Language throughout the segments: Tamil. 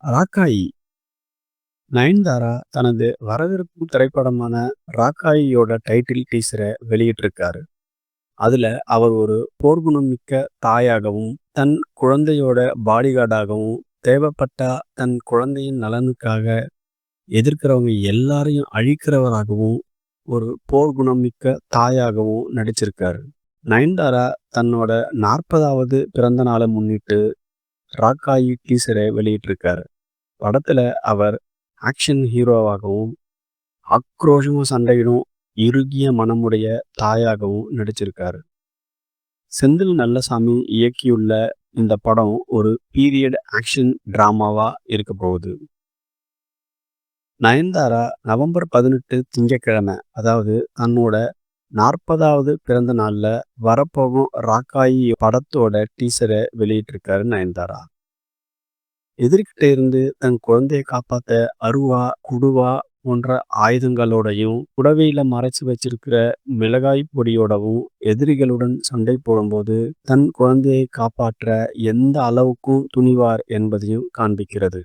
ராக்காயி. நயன்தாரா தனது வரவிருக்கும் திரைப்படமான ராக்காயியோட டைட்டில் டீசரை வெளியிட்டிருக்காரு. அதுல அவர் ஒரு போர்க்குணமிக்க தாயாகவும், தன் குழந்தையோட பாடிகார்டாகவும், தேவைப்பட்டா தன் குழந்தையின் நலனுக்காக எதிர்க்கிறவங்க எல்லாரையும் அழிக்கிறவராகவும், ஒரு போர்க்குணமிக்க தாயாகவும் நடிச்சிருக்காரு. நயன்தாரா தன்னோட 40வது பிறந்த நாளை முன்னிட்டு ராக்காயி டீசரை வெளியிட்டிருக்காரு. படத்துல அவர் ஆக்ஷன் ஹீரோவாகவும், ஆக்ரோஷமா சண்டையிடும் இறுகிய மனமுடைய தாயாகவும் நடிச்சிருக்காரு. செந்தில் நல்லசாமி இயக்கியுள்ள இந்த படம் ஒரு பீரியட் ஆக்ஷன் டிராமாவா இருக்க போகுது. நயன்தாரா நவம்பர் 18 திங்கட்கிழமை, அதாவது தன்னோட 40வது பிறந்த நாள்ல வரப்போகும் ராக்காயி படத்தோட டீசரை வெளியிட்டிருக்காரு நயன்தாரா. எதிர்கிட்ட இருந்து தன் குழந்தையை காப்பாத்த அருவா, குடுவா போன்ற ஆயுதங்களோடையும், புடவையில மறைச்சு வச்சிருக்கிற மிளகாய் பொடியோடவும் எதிரிகளுடன் சண்டை போடும்போது தன் குழந்தையை காப்பாற்ற எந்த அளவுக்கும் துணிவார் என்பதையும் காண்பிக்கிறது.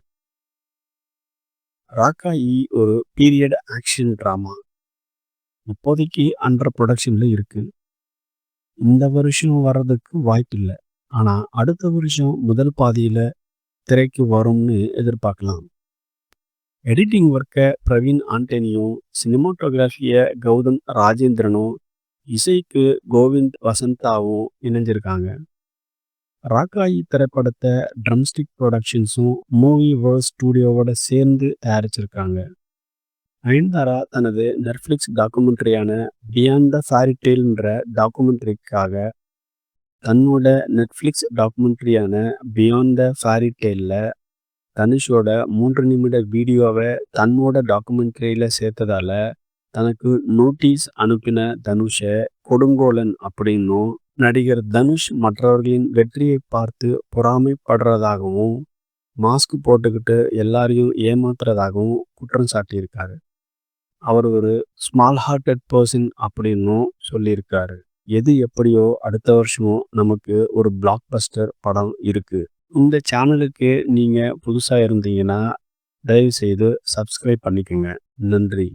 ராக்காயி ஒரு பீரியட் ஆக்ஷன் டிராமா. இப்போதைக்கு அண்டர் ப்ரொடக்ஷன்ல இருக்கு. இந்த வருஷம் வர்றதுக்கு வாய்ப்பில்லை. ஆனா அடுத்த வருஷம் முதல் பாதியில திரைக்கு வரும்னு எதிர்பார்க்கலாம். எடிட்டிங் ஒர்க்கை பிரவீன் ஆண்டனியும், சினிமாட்டோகிராஃபியை கௌதம் ராஜேந்திரனும், இசைக்கு கோவிந்த் வசந்தாவும் இணைஞ்சிருக்காங்க. ராக்காயி திரைப்படத்தை ட்ரம்ஸ்டிக் ப்ரொடக்ஷன்ஸும் மூவி வேர்ல்ட் ஸ்டூடியோவோட சேர்ந்து தயாரிச்சிருக்காங்க. நயன்தாரா தனது நெட்ஃப்ளிக்ஸ் டாக்குமெண்ட்ரியான பியாண்ட் த ஃபேரி டேல்ன்ற டாக்குமெண்ட்ரிக்காக தன்னோட நெட்ஃப்ளிக்ஸ் டாக்குமெண்ட்ரியான பியாண்ட் த ஃபேரி டேல்ல தனுஷோட 3 நிமிட வீடியோவை தன்னோட டாக்குமெண்ட்ரியில சேர்த்ததால தனக்கு நோட்டீஸ் அனுப்பின தனுஷை கொடுங்கோலன் அப்படின்னும், நடிகர் தனுஷ் மற்றவர்களின் வெற்றியை பார்த்து பொறாமைப்படுறதாகவும், மாஸ்க் போட்டுக்கிட்டு எல்லாரையும் ஏமாத்துறதாகவும் குற்றம் சாட்டியிருக்காரு. அவர் ஒரு ஸ்மால் ஹார்ட்டட் பர்சன் அப்படின்னும் சொல்லியிருக்காரு. எது எப்படியோ அடுத்த வருஷமும் நமக்கு ஒரு பிளாக் பஸ்டர் படம் இருக்கு. இந்த சேனலுக்கு நீங்க புதுசா இருந்தீங்கன்னா தயவு செய்து சப்ஸ்கிரைப் பண்ணிக்கோங்க. நன்றி.